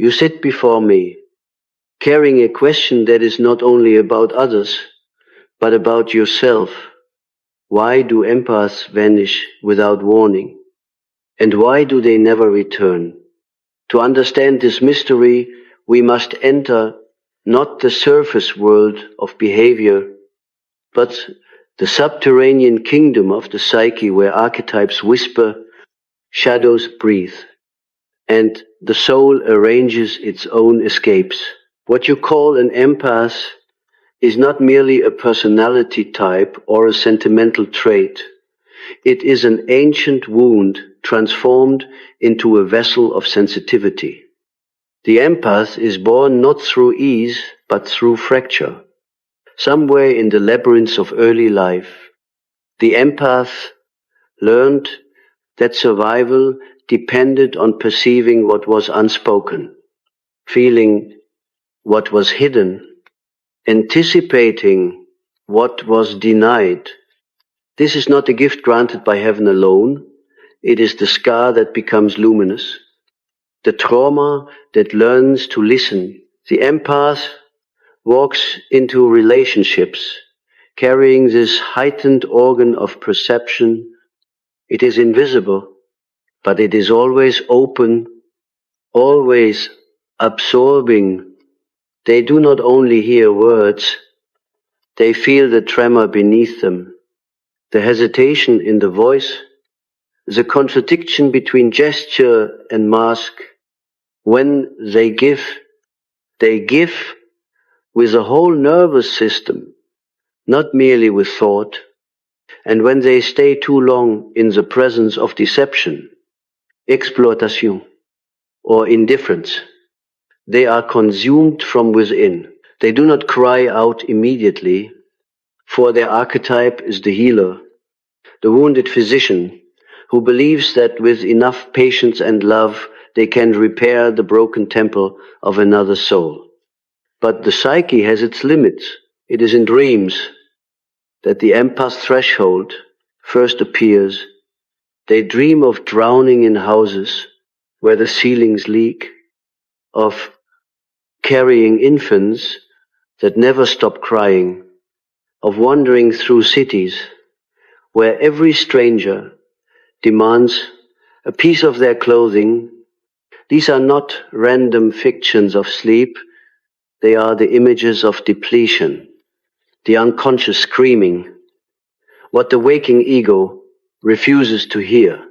You sit before me, carrying a question that is not only about others, but about yourself. Why do empaths vanish without warning? And why do they never return? To understand this mystery, we must enter not the surface world of behavior, but the subterranean kingdom of the psyche where archetypes whisper, shadows breathe, and the soul arranges its own escapes. What you call an empath is not merely a personality type or a sentimental trait. It is an ancient wound transformed into a vessel of sensitivity. The empath is born not through ease, but through fracture. Somewhere in the labyrinths of early life, the empath learned that survival depended on perceiving what was unspoken, feeling what was hidden, anticipating what was denied. This is not a gift granted by heaven alone. It is the scar that becomes luminous, the trauma that learns to listen. The empath walks into relationships, carrying this heightened organ of perception. It is invisible, but it is always open, always absorbing. They do not only hear words, they feel the tremor beneath them, the hesitation in the voice, the contradiction between gesture and mask. When they give with a whole nervous system, not merely with thought. And when they stay too long in the presence of deception, exploitation, or indifference, they are consumed from within. They do not cry out immediately, for their archetype is the healer, the wounded physician, who believes that with enough patience and love they can repair the broken temple of another soul. But the psyche has its limits. It is in dreams that the empath threshold first appears. They dream of drowning in houses where the ceilings leak, of carrying infants that never stop crying, of wandering through cities where every stranger demands a piece of their clothing. These are not random fictions of sleep. They are the images of depletion, the unconscious screaming, what the waking ego refuses to hear.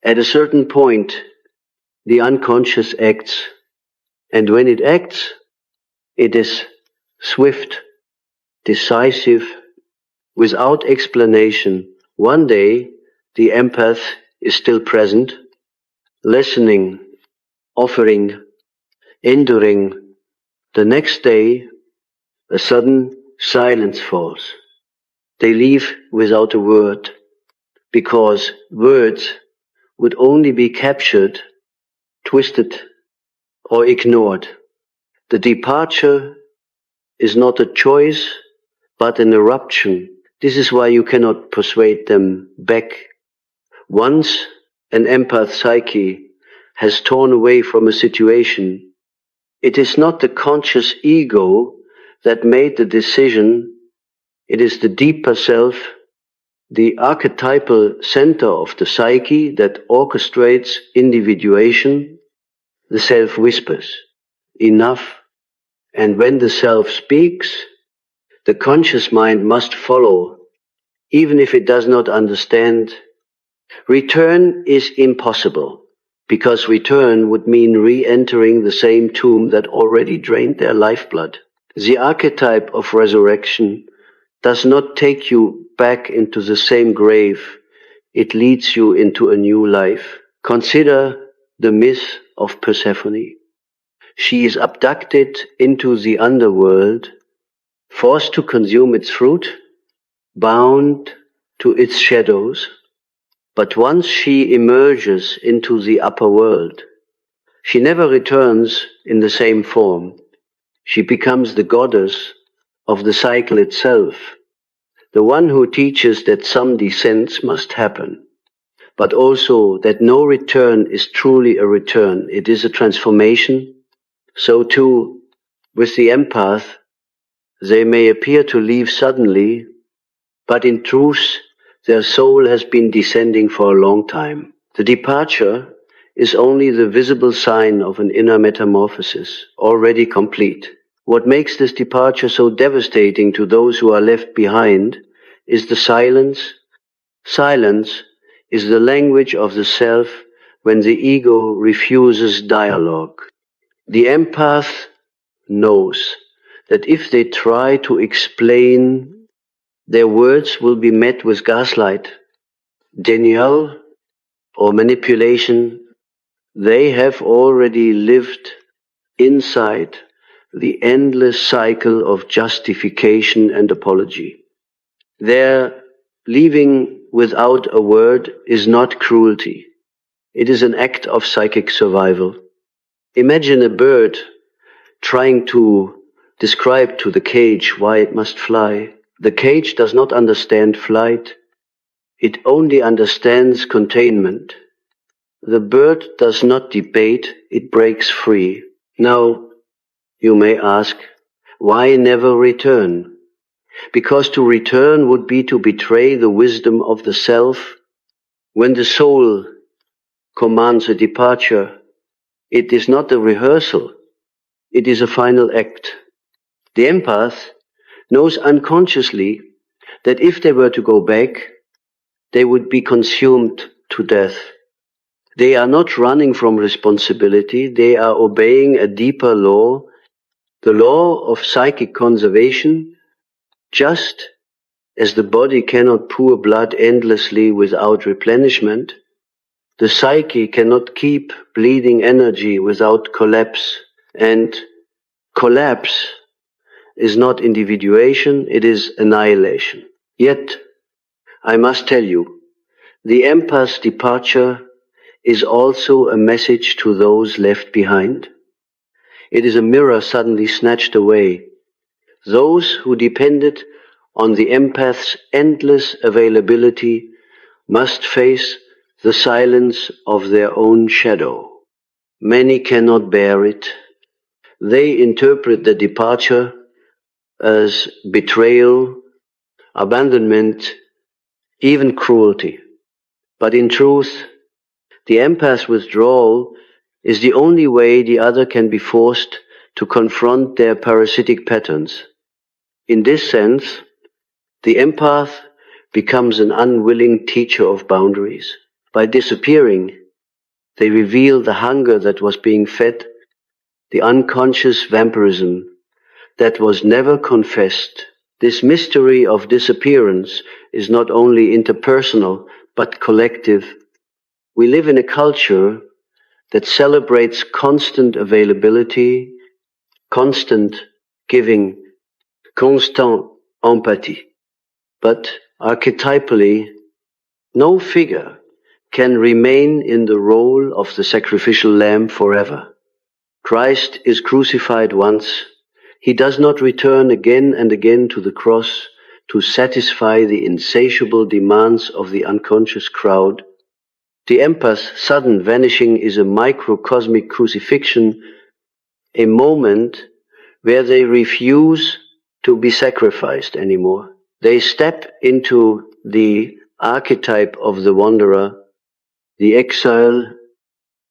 At a certain point, the unconscious acts, and when it acts, it is swift, decisive, without explanation. One day, the empath is still present, listening, offering, enduring. The next day, a sudden silence falls. They leave without a word, because words would only be captured, twisted, or ignored. The departure is not a choice, but an eruption. This is why you cannot persuade them back. Once an empath psyche has torn away from a situation, it is not the conscious ego that made the decision. It is the deeper self, the archetypal center of the psyche that orchestrates individuation. The self whispers, enough. And when the self speaks, the conscious mind must follow, even if it does not understand. Return is impossible, because return would mean re-entering the same tomb that already drained their lifeblood. The archetype of resurrection does not take you back into the same grave. It leads you into a new life. Consider the myth of Persephone. She is abducted into the underworld, forced to consume its fruit, bound to its shadows. But once she emerges into the upper world, she never returns in the same form. She becomes the goddess of the cycle itself, the one who teaches that some descents must happen, but also that no return is truly a return. It is a transformation, So too, with the empath, they may appear to leave suddenly, but in truth, their soul has been descending for a long time. The departure is only the visible sign of an inner metamorphosis, already complete. What makes this departure so devastating to those who are left behind is the silence. Silence is the language of the self when the ego refuses dialogue. The empath knows that if they try to explain, their words will be met with gaslight, denial, or manipulation. They have already lived inside the endless cycle of justification and apology. Their leaving without a word is not cruelty. It is an act of psychic survival. Imagine a bird trying to describe to the cage why it must fly. The cage does not understand flight. It only understands containment. The bird does not debate, it breaks free. Now, you may ask, why never return? Because to return would be to betray the wisdom of the self. When the soul commands a departure, it is not a rehearsal, it is a final act. The empath knows unconsciously that if they were to go back, they would be consumed to death. They are not running from responsibility, they are obeying a deeper law, the law of psychic conservation. Just as the body cannot pour blood endlessly without replenishment, the psyche cannot keep bleeding energy without collapse. And collapse is not individuation, it is annihilation. Yet, I must tell you, the empath's departure is also a message to those left behind. It is a mirror suddenly snatched away. Those who depended on the empath's endless availability must face the silence of their own shadow. Many cannot bear it. They interpret the departure as betrayal, abandonment, even cruelty. But in truth, the empath's withdrawal is the only way the other can be forced to confront their parasitic patterns. In this sense, the empath becomes an unwilling teacher of boundaries. By disappearing, they reveal the hunger that was being fed, the unconscious vampirism that was never confessed. This mystery of disappearance is not only interpersonal, but collective. We live in a culture that celebrates constant availability, constant giving, constant empathy. But archetypally, no figure can remain in the role of the sacrificial lamb forever. Christ is crucified once. He does not return again and again to the cross to satisfy the insatiable demands of the unconscious crowd. The empath's sudden vanishing is a microcosmic crucifixion, a moment where they refuse to be sacrificed anymore. They step into the archetype of the wanderer, the exile,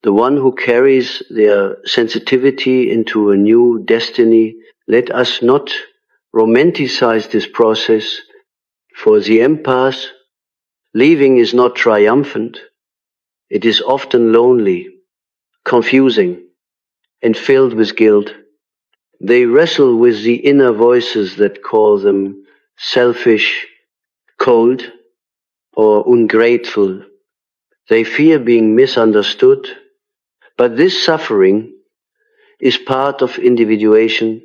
the one who carries their sensitivity into a new destiny. Let us not romanticize this process. For the empath, leaving is not triumphant. It is often lonely, confusing, and filled with guilt. They wrestle with the inner voices that call them selfish, cold, or ungrateful. They fear being misunderstood, but this suffering is part of individuation.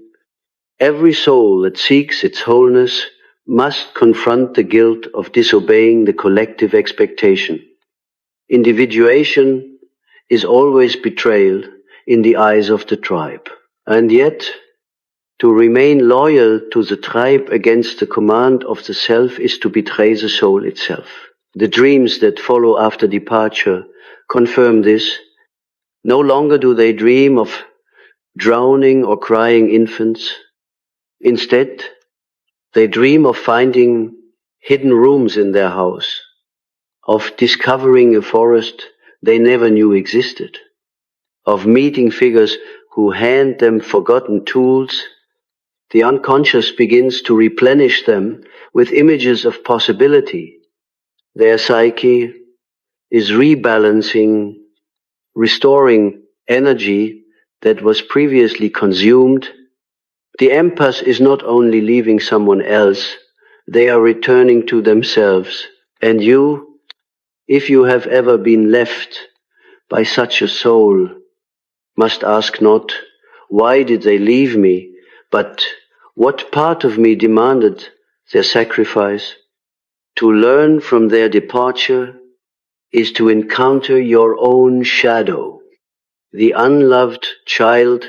Every soul that seeks its wholeness must confront the guilt of disobeying the collective expectation. Individuation is always betrayal in the eyes of the tribe. And yet, to remain loyal to the tribe against the command of the self is to betray the soul itself. The dreams that follow after departure confirm this. No longer do they dream of drowning or crying infants. Instead, they dream of finding hidden rooms in their house, of discovering a forest they never knew existed, of meeting figures who hand them forgotten tools. The unconscious begins to replenish them with images of possibility. Their psyche is rebalancing, restoring energy that was previously consumed. The empath is not only leaving someone else, they are returning to themselves. And you, if you have ever been left by such a soul, must ask not, why did they leave me, but what part of me demanded their sacrifice? To learn from their departure is to encounter your own shadow, the unloved child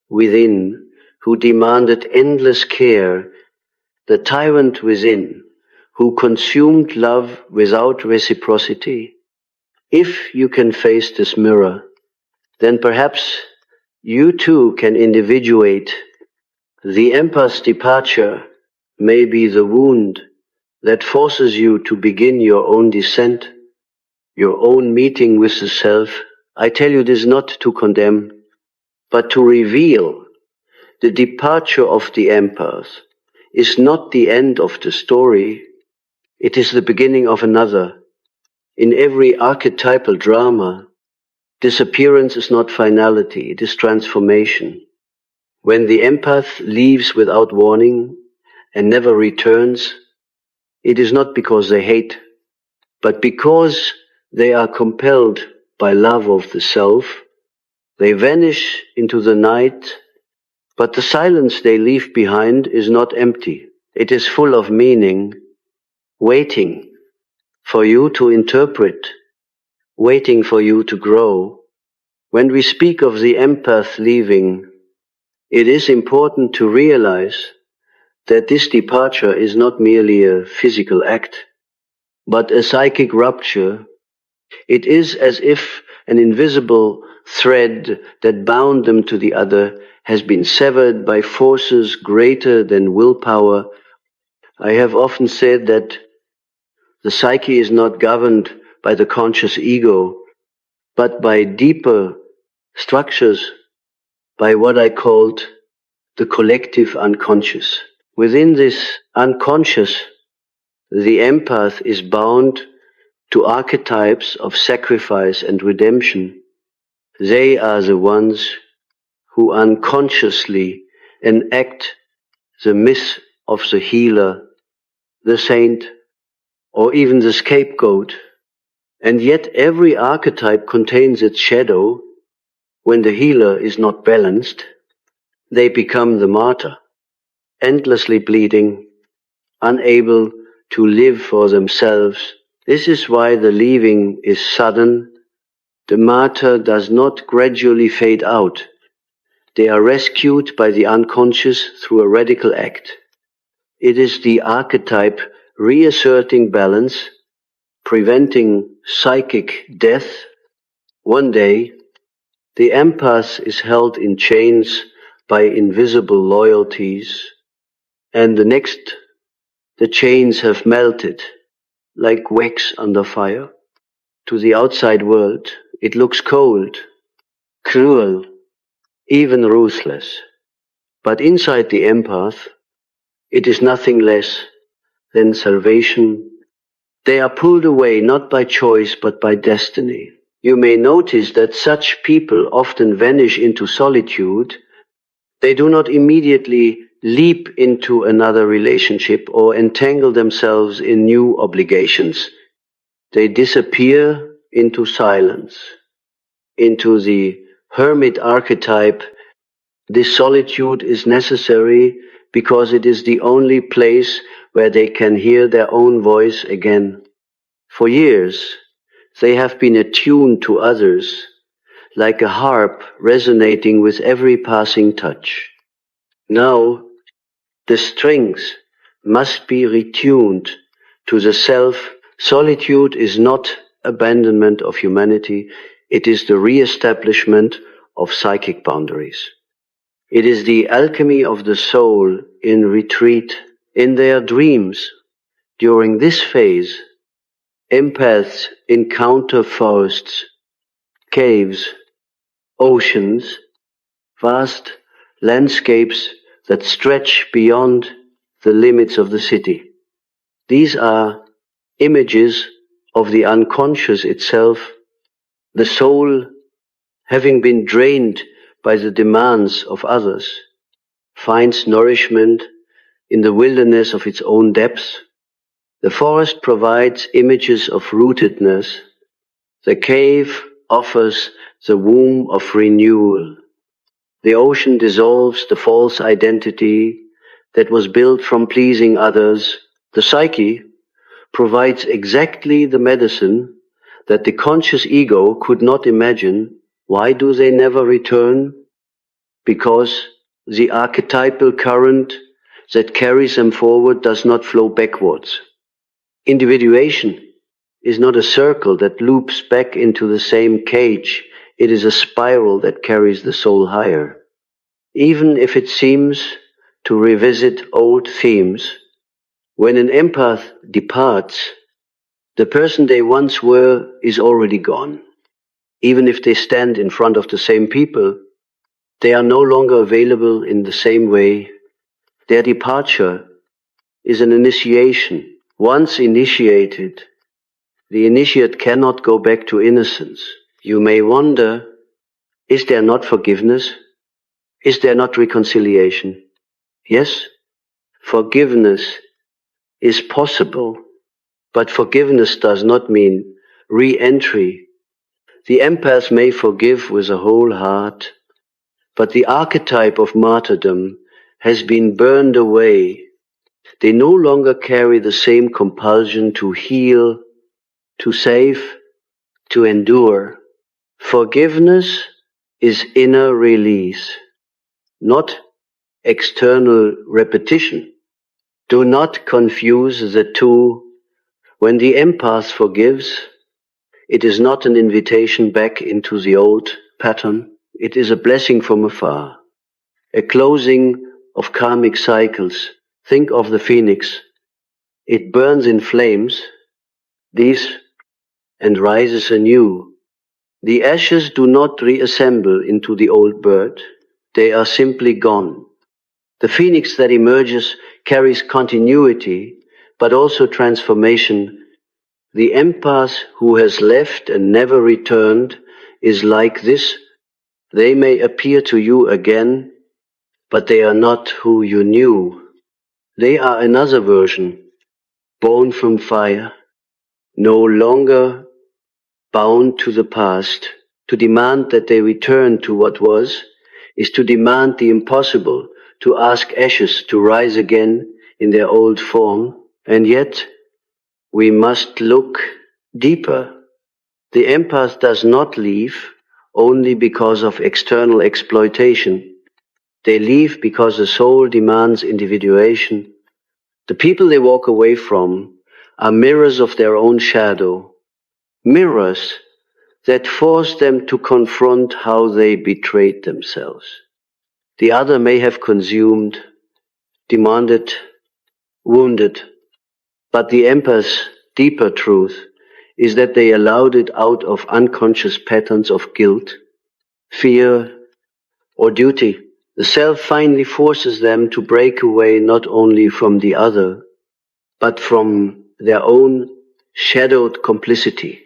within who demanded endless care, the tyrant within who consumed love without reciprocity. If you can face this mirror, then perhaps you too can individuate. The empath's departure may be the wound that forces you to begin your own descent, your own meeting with the self. I tell you this not to condemn, but to reveal. The departure of the empath is not the end of the story, it is the beginning of another. In every archetypal drama, disappearance is not finality, it is transformation. When the empath leaves without warning and never returns, it is not because they hate, but because they are compelled by love of the self. They vanish into the night, but the silence they leave behind is not empty. It is full of meaning, waiting for you to interpret, waiting for you to grow. When we speak of the empath leaving, it is important to realize that this departure is not merely a physical act, but a psychic rupture. It is as if an invisible thread that bound them to the other has been severed by forces greater than willpower. I have often said that the psyche is not governed by the conscious ego, but by deeper structures, by what I called the collective unconscious. Within this unconscious, the empath is bound to archetypes of sacrifice and redemption. They are the ones who unconsciously enact the myth of the healer, the saint, or even the scapegoat. And yet every archetype contains its shadow. When the healer is not balanced, they become the martyr, endlessly bleeding, unable to live for themselves. This is why the leaving is sudden. The martyr does not gradually fade out. They are rescued by the unconscious through a radical act. It is the archetype reasserting balance, preventing psychic death. One day, the empath is held in chains by invisible loyalties, and the next, the chains have melted like wax under fire. To the outside world, it looks cold, cruel, even ruthless. But inside the empath, it is nothing less than salvation. They are pulled away not by choice but by destiny. You may notice that such people often vanish into solitude. They do not immediately leap into another relationship or entangle themselves in new obligations. They disappear into silence, into the hermit archetype. This solitude is necessary because it is the only place where they can hear their own voice again. For years, they have been attuned to others, like a harp resonating with every passing touch. Now, the strings must be retuned to the self. Solitude is not abandonment of humanity, it is the re-establishment of psychic boundaries. It is the alchemy of the soul in retreat, in their dreams. During this phase, empaths encounter forests, caves, oceans, vast landscapes that stretch beyond the limits of the city. These are images of the unconscious itself, the soul having been drained by the demands of others, finds nourishment in the wilderness of its own depths. The forest provides images of rootedness. The cave offers the womb of renewal. The ocean dissolves the false identity that was built from pleasing others. The psyche provides exactly the medicine that the conscious ego could not imagine. Why do they never return? Because the archetypal current that carries them forward does not flow backwards. Individuation is not a circle that loops back into the same cage. It is a spiral that carries the soul higher. Even if it seems to revisit old themes, when an empath departs, the person they once were is already gone. Even if they stand in front of the same people, they are no longer available in the same way. Their departure is an initiation. Once initiated, the initiate cannot go back to innocence. You may wonder, is there not forgiveness? Is there not reconciliation? Yes, forgiveness is possible, but forgiveness does not mean re-entry. The empath may forgive with a whole heart, but the archetype of martyrdom has been burned away. They no longer carry the same compulsion to heal, to save, to endure. Forgiveness is inner release, not external repetition. Do not confuse the two. When the empath forgives, it is not an invitation back into the old pattern. It is a blessing from afar, a closing of karmic cycles. Think of the phoenix. It burns in flames, these, and rises anew. The ashes do not reassemble into the old bird. They are simply gone. The phoenix that emerges carries continuity, but also transformation. The empath who has left and never returned is like this. They may appear to you again, but they are not who you knew. They are another version, born from fire, no longer bound to the past. To demand that they return to what was is to demand the impossible, to ask ashes to rise again in their old form. And yet, we must look deeper. The empath does not leave only because of external exploitation. They leave because the soul demands individuation. The people they walk away from are mirrors of their own shadow, mirrors that force them to confront how they betrayed themselves. The other may have consumed, demanded, wounded, but the empath's deeper truth is that they allowed it out of unconscious patterns of guilt, fear, or duty. The self finally forces them to break away not only from the other, but from their own shadowed complicity.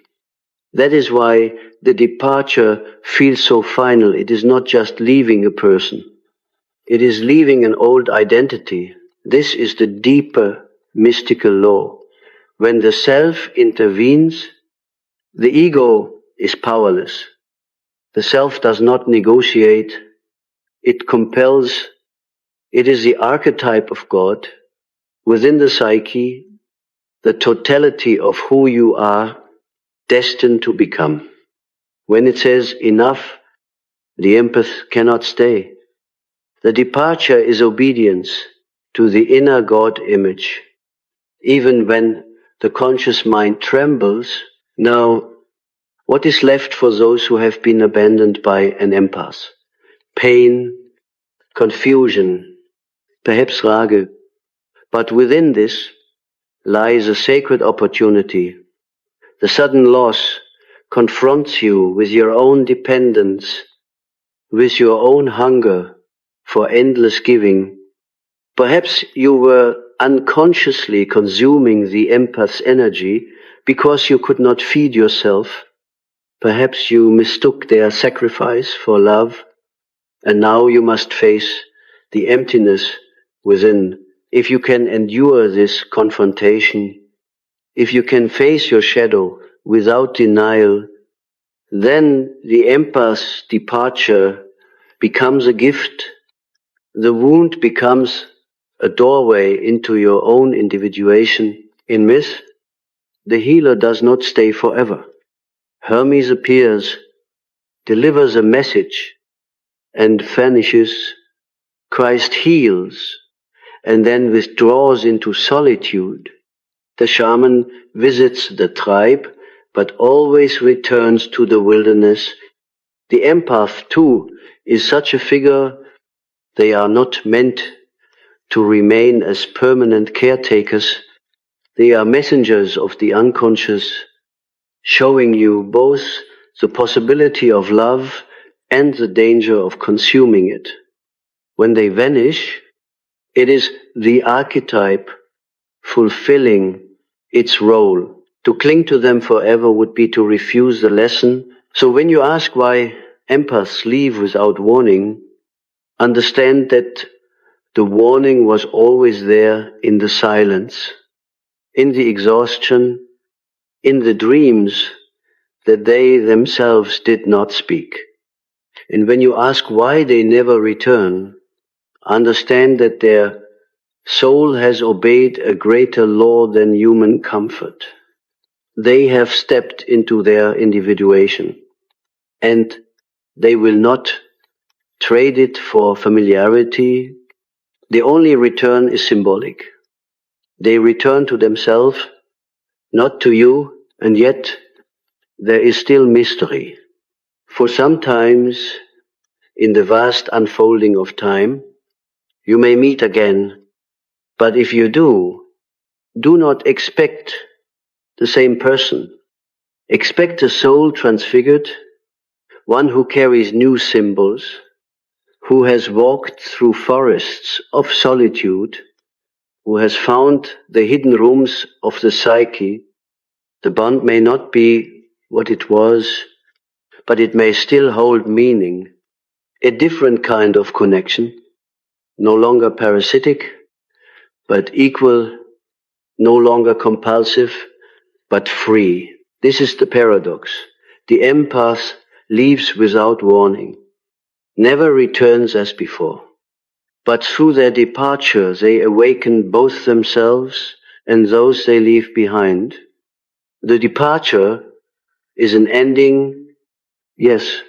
That is why the departure feels so final. It is not just leaving a person. It is leaving an old identity. This is the deeper mystical law. When the self intervenes, the ego is powerless. The self does not negotiate. It compels. It is the archetype of God within the psyche, the totality of who you are destined to become. When it says enough, the empath cannot stay. The departure is obedience to the inner God image. Even when the conscious mind trembles, now what is left for those who have been abandoned by an empath? Pain, confusion, perhaps Rage. But within this lies a sacred opportunity. The sudden loss confronts you with your own dependence, with your own hunger for endless giving. Perhaps you were unconsciously consuming the empath's energy because you could not feed yourself. Perhaps you mistook their sacrifice for love, and now you must face the emptiness within. If you can endure this confrontation, if you can face your shadow without denial, then the empath's departure becomes a gift. The wound becomes a doorway into your own individuation. In myth, the healer does not stay forever. Hermes appears, delivers a message, and vanishes. Christ heals, and then withdraws into solitude. The shaman visits the tribe, but always returns to the wilderness. The empath, too, is such a figure. They are not meant to remain as permanent caretakers. They are messengers of the unconscious, showing you both the possibility of love and the danger of consuming it. When they vanish, it is the archetype fulfilling its role. To cling to them forever would be to refuse the lesson. So when you ask why empaths leave without warning, understand that the warning was always there in the silence, in the exhaustion, in the dreams that they themselves did not speak. And when you ask why they never return, understand that their soul has obeyed a greater law than human comfort. They have stepped into their individuation, and they will not trade it for familiarity. The only return is symbolic. They return to themselves, not to you, and yet there is still mystery. For sometimes, in the vast unfolding of time, you may meet again, but if you do not expect the same person. Expect a soul transfigured, one who carries new symbols, who has walked through forests of solitude, who has found the hidden rooms of the psyche. The bond may not be what it was, but it may still hold meaning. A different kind of connection, no longer parasitic, but equal, no longer compulsive, but free. This is the paradox. The empath leaves without warning, never returns as before. But through their departure, they awaken both themselves and those they leave behind. The departure is an ending, yes,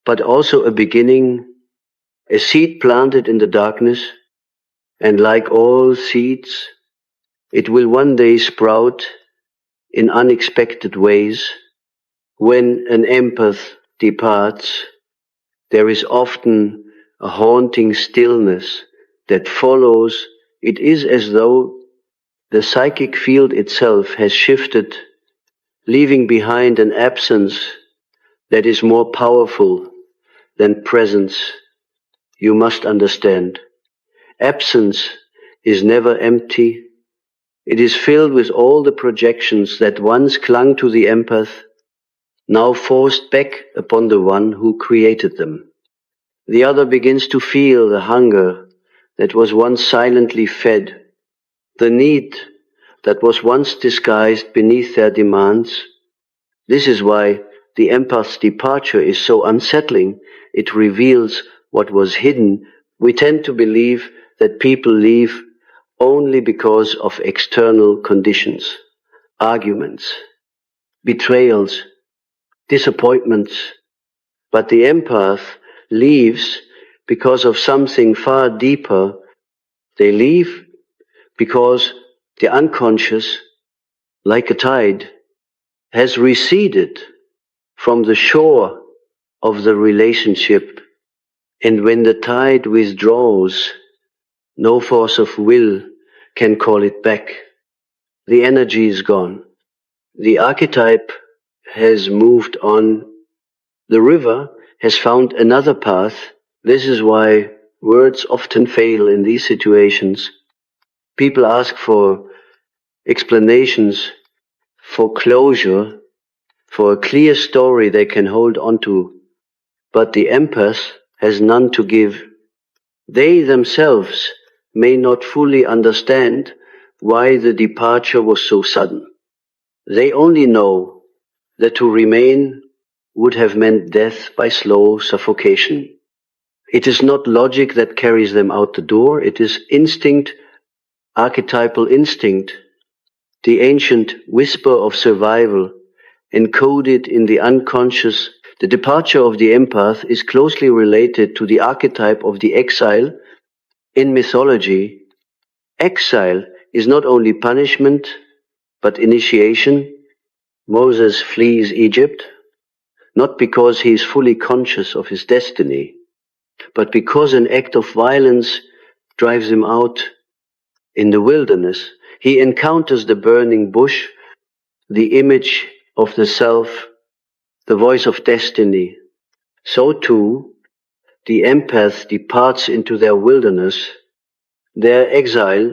but also a beginning, a seed planted in the darkness, and like all seeds, it will one day sprout in unexpected ways. When an empath departs, there is often a haunting stillness that follows. It is as though the psychic field itself has shifted, leaving behind an absence that is more powerful than presence. You must understand. Absence is never empty. It is filled with all the projections that once clung to the empath, now forced back upon the one who created them. The other begins to feel the hunger that was once silently fed, the need that was once disguised beneath their demands. This is why the empath's departure is so unsettling. It reveals what was hidden. We tend to believe that people leave only because of external conditions, arguments, betrayals, disappointments. But the empath leaves because of something far deeper. They leave because the unconscious, like a tide, has receded from the shore of the relationship. And when the tide withdraws, no force of will can call it back. The energy is gone. The archetype has moved on. The river has found another path. This is why words often fail in these situations. People ask for explanations, for closure, for a clear story they can hold on to. But the empath has none to give. They themselves may not fully understand why the departure was so sudden. They only know that to remain would have meant death by slow suffocation. It is not logic that carries them out the door, it is instinct, archetypal instinct, the ancient whisper of survival, encoded in the unconscious. The departure of the empath is closely related to the archetype of the exile. In mythology, exile is not only punishment, but initiation. Moses flees Egypt, not because he is fully conscious of his destiny, but because an act of violence drives him out in the wilderness. He encounters the burning bush, the image of the self, the voice of destiny. So too, the empath departs into their wilderness. Their exile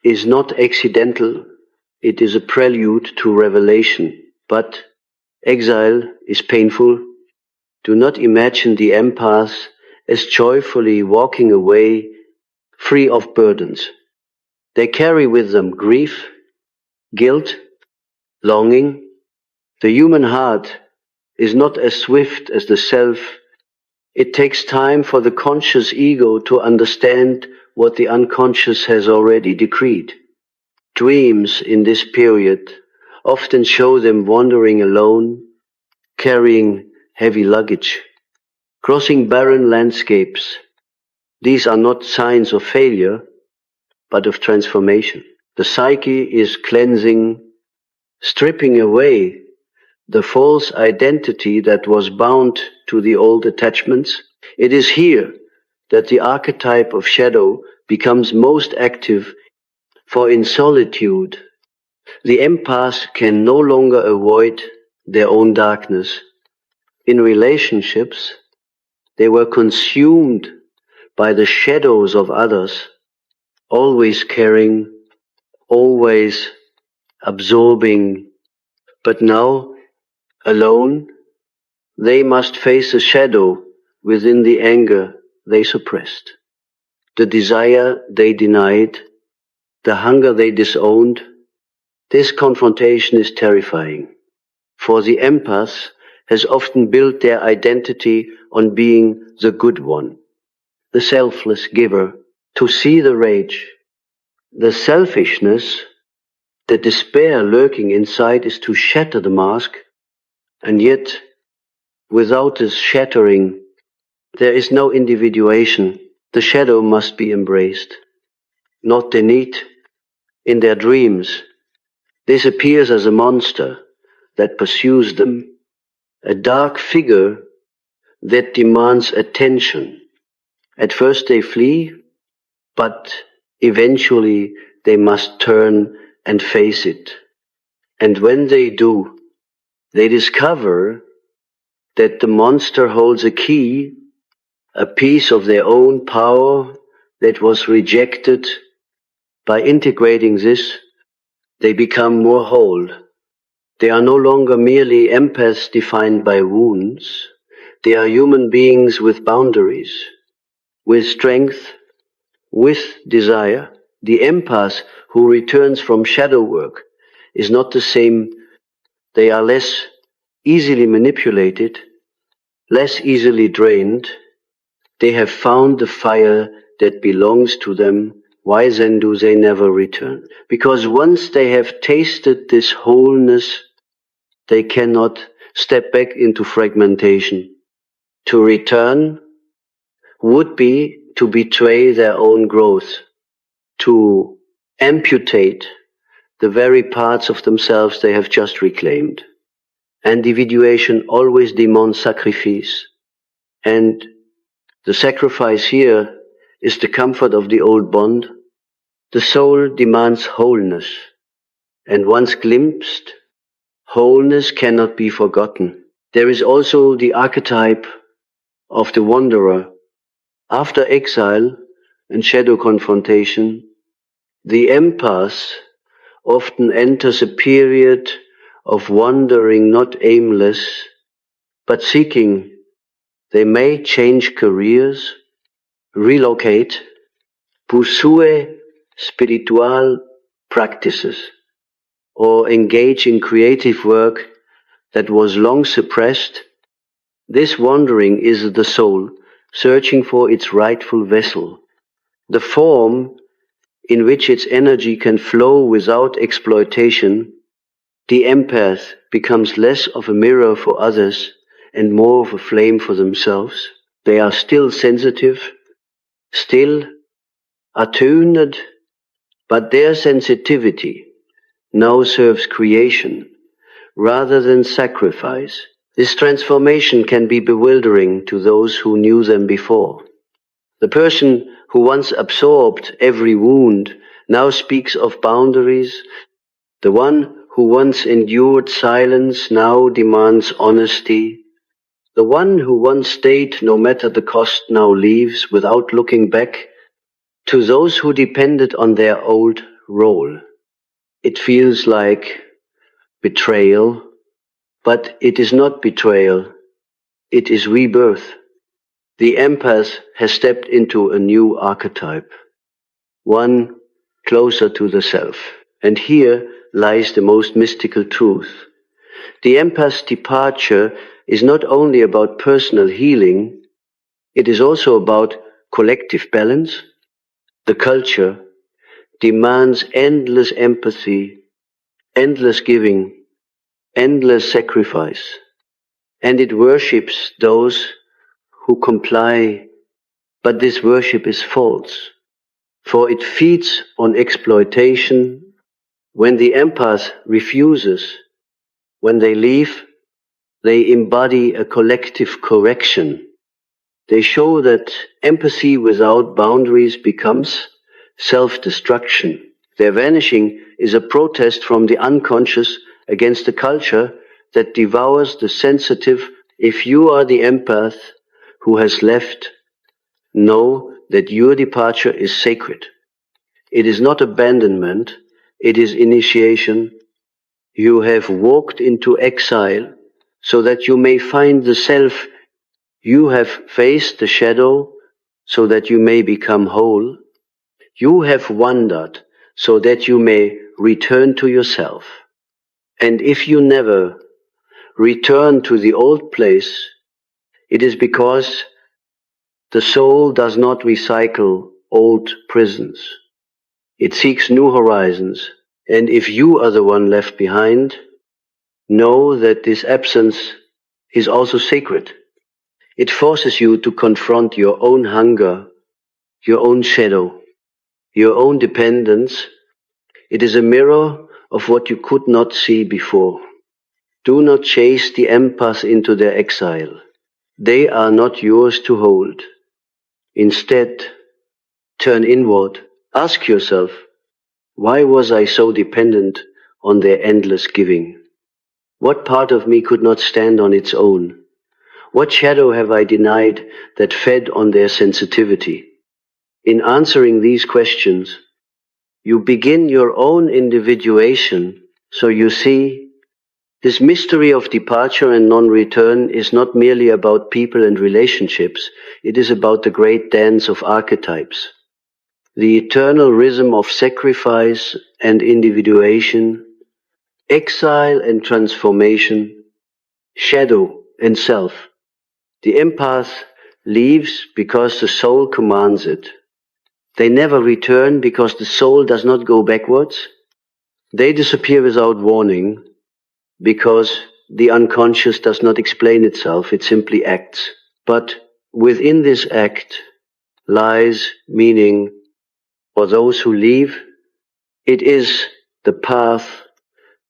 is not accidental, it is a prelude to revelation. But exile is painful. Do not imagine the empath as joyfully walking away free of burdens. They carry with them grief, guilt, longing. The human heart is not as swift as the self. It takes time for the conscious ego to understand what the unconscious has already decreed. Dreams in this period often show them wandering alone, carrying heavy luggage, crossing barren landscapes. These are not signs of failure, but of transformation. The psyche is cleansing, stripping away the false identity that was bound to the old attachments. It is here that the archetype of shadow becomes most active, for in solitude, the empath can no longer avoid their own darkness. In relationships, they were consumed by the shadows of others, always caring, always absorbing. But now, alone, they must face a shadow within the anger they suppressed, the desire they denied, the hunger they disowned. This confrontation is terrifying, for the empath has often built their identity on being the good one, the selfless giver. To see the rage, the selfishness, the despair lurking inside is to shatter the mask, and yet, without this shattering, there is no individuation. The shadow must be embraced, not the need. In their dreams, this appears as a monster that pursues them, a dark figure that demands attention. At first they flee, but eventually they must turn and face it. And when they do, they discover that the monster holds a key, a piece of their own power that was rejected. By integrating this, they become more whole. They are no longer merely empaths defined by wounds. They are human beings with boundaries, with strength, with desire. The empath who returns from shadow work is not the same. They are less easily manipulated, less easily drained. They have found the fire that belongs to them. Why then do they never return? Because once they have tasted this wholeness, they cannot step back into fragmentation. To return would be to betray their own growth, to amputate the very parts of themselves they have just reclaimed. Individuation always demands sacrifice, and The sacrifice here is the comfort of the old bond. The soul demands wholeness, and once glimpsed, wholeness cannot be forgotten. There is also the archetype of the wanderer. After exile and shadow confrontation, the empath often enters a period of wandering, not aimless, but seeking. They may change careers, relocate, pursue spiritual practices, or engage in creative work that was long suppressed. This wandering is the soul searching for its rightful vessel, the form in which its energy can flow without exploitation. The empath becomes less of a mirror for others and more of a flame for themselves. They are still sensitive, still attuned, but their sensitivity now serves creation rather than sacrifice. This transformation can be bewildering to those who knew them before. The person who once absorbed every wound now speaks of boundaries. The one who once endured silence now demands honesty. The one who once stayed no matter the cost now leaves without looking back to those who depended on their old role. It feels like betrayal, but it is not betrayal. It is rebirth. The empath has stepped into a new archetype, one closer to the self. And here lies the most mystical truth. The empath's departure is not only about personal healing, it is also about collective balance. The culture demands endless empathy, endless giving, endless sacrifice, and it worships those who comply, but this worship is false, for it feeds on exploitation. When the empath refuses, when they leave, they embody a collective correction. They show that empathy without boundaries becomes self-destruction. Their vanishing is a protest from the unconscious against a culture that devours the sensitive. If you are the empath who has left, know that your departure is sacred. It is not abandonment, it is initiation. You have walked into exile so that you may find the self. You have faced the shadow so that you may become whole. You have wandered so that you may return to yourself. And if you never return to the old place, it is because the soul does not recycle old prisons. It seeks new horizons. And if you are the one left behind, know that this absence is also sacred. It forces you to confront your own hunger, your own shadow, your own dependence. It is a mirror of what you could not see before. Do not chase the empaths into their exile. They are not yours to hold. Instead, turn inward. Ask yourself, why was I so dependent on their endless giving? What part of me could not stand on its own? What shadow have I denied that fed on their sensitivity? In answering these questions, you begin your own individuation. So you see, this mystery of departure and non-return is not merely about people and relationships. It is about the great dance of archetypes, the eternal rhythm of sacrifice and individuation, exile and transformation, shadow and self. The empath leaves because the soul commands it. They never return because the soul does not go backwards. They disappear without warning because the unconscious does not explain itself, it simply acts. But within this act lies meaning for those who leave. It is the path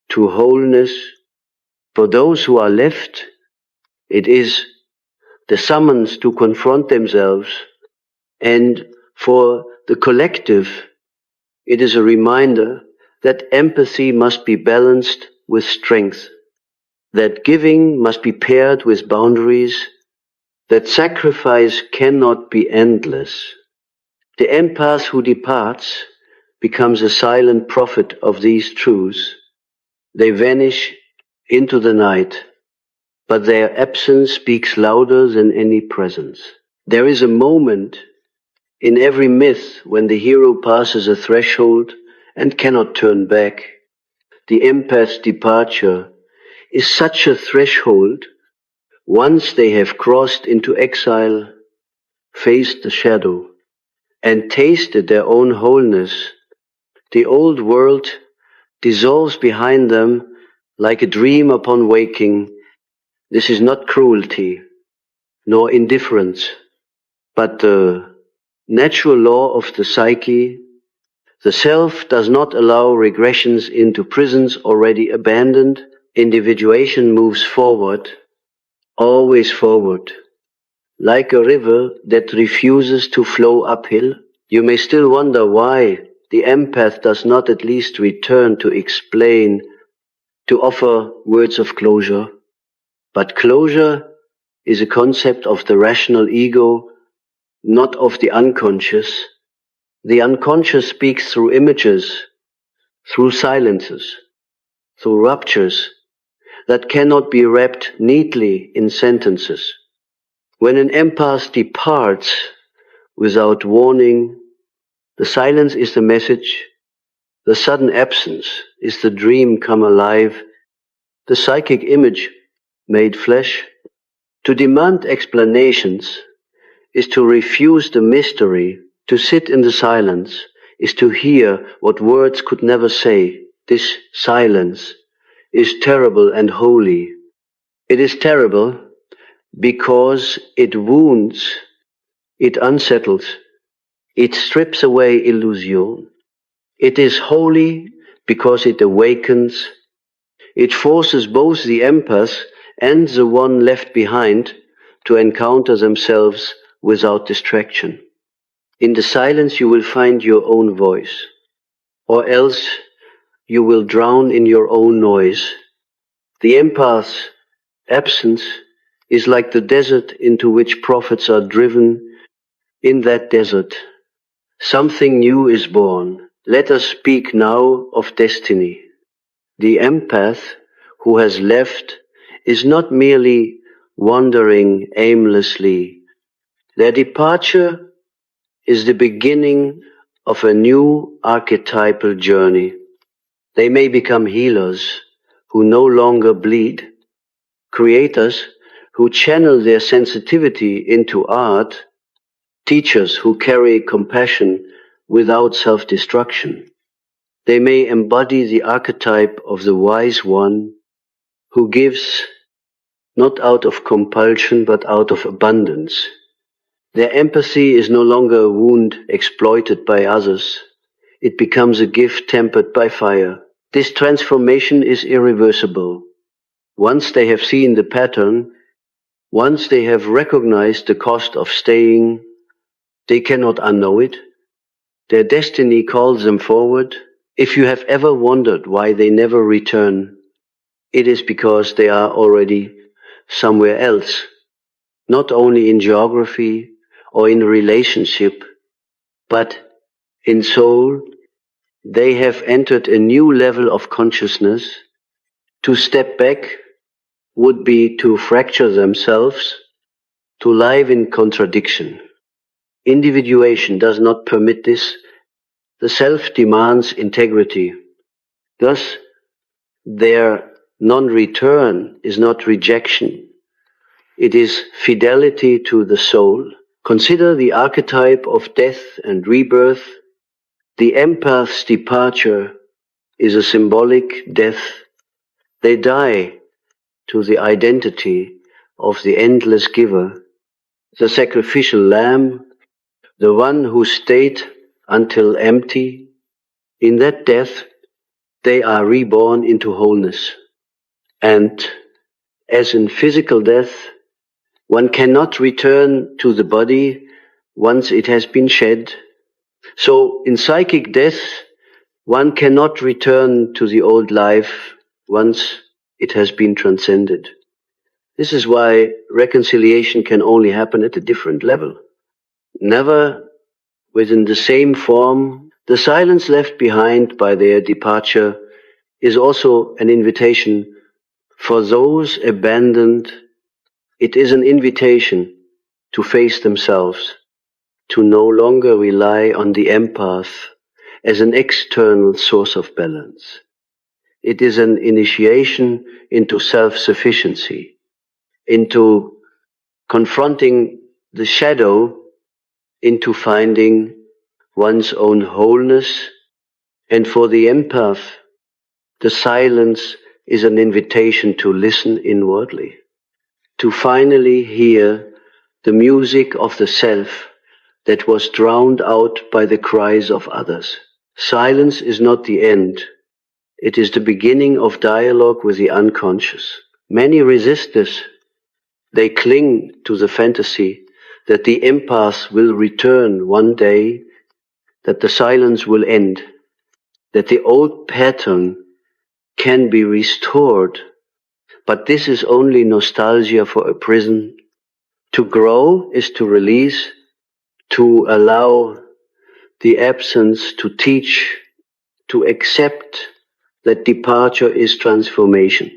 to wholeness. For those who are left, it is the summons to confront themselves, and for the collective, it is a reminder that empathy must be balanced with strength, that giving must be paired with boundaries, that sacrifice cannot be endless. The empath who departs becomes a silent prophet of these truths. They vanish into the night, but their absence speaks louder than any presence. There is a moment in every myth when the hero passes a threshold and cannot turn back. The empath's departure is such a threshold. Once they have crossed into exile, faced the shadow, and tasted their own wholeness, the old world dissolves behind them like a dream upon waking. This is not cruelty, nor indifference, but the natural law of the psyche. The self does not allow regressions into prisons already abandoned. Individuation moves forward, always forward, like a river that refuses to flow uphill. You may still wonder why the empath does not at least return to explain, to offer words of closure. But closure is a concept of the rational ego, not of the unconscious. The unconscious speaks through images, through silences, through ruptures that cannot be wrapped neatly in sentences. When an empath departs without warning, the silence is the message, the sudden absence is the dream come alive, the psychic image made flesh. To demand explanations is to refuse the mystery. To sit in the silence is to hear what words could never say. This silence is terrible and holy. It is terrible because it wounds, it unsettles, it strips away illusion. It is holy because it awakens. It forces both the empath and the one left behind to encounter themselves without distraction. In the silence you will find your own voice, or else you will drown in your own noise. The empath's absence is like the desert into which prophets are driven. In that desert, something new is born. Let us speak now of destiny. The empath who has left is not merely wandering aimlessly. Their departure is the beginning of a new archetypal journey. They may become healers who no longer bleed, creators who channel their sensitivity into art, teachers who carry compassion without self-destruction. They may embody the archetype of the wise one who gives not out of compulsion but out of abundance. Their empathy is no longer a wound exploited by others. It becomes a gift tempered by fire. This transformation is irreversible. Once they have seen the pattern, once they have recognized the cost of staying, they cannot unknow it. Their destiny calls them forward. If you have ever wondered why they never return, it is because they are already somewhere else, not only in geography or in relationship, but in soul. They have entered a new level of consciousness. To step back would be to fracture themselves, to live in contradiction. Individuation does not permit this. The self demands integrity. Thus, their non-return is not rejection. It is fidelity to the soul. Consider the archetype of death and rebirth. The empath's departure is a symbolic death. They die to the identity of the endless giver, the sacrificial lamb, the one who stayed until empty. In that death, they are reborn into wholeness. And as in physical death, One cannot return to the body once it has been shed. So in psychic death, one cannot return to the old life once it has been transcended. This is why reconciliation can only happen at a different level. Never within the same form. The silence left behind by their departure is also an invitation for those abandoned. It is an invitation to face themselves, to no longer rely on the empath as an external source of balance. It is an initiation into self-sufficiency, into confronting the shadow, into finding one's own wholeness. And for the empath, the silence is an invitation to listen inwardly, to finally hear the music of the self that was drowned out by the cries of others. Silence is not the end. It is the beginning of dialogue with the unconscious. Many resist this. They cling to the fantasy that the empath will return one day, that the silence will end, that the old pattern can be restored. But this is only nostalgia for a prison. To grow is to release, to allow the absence to teach, to accept that departure is transformation.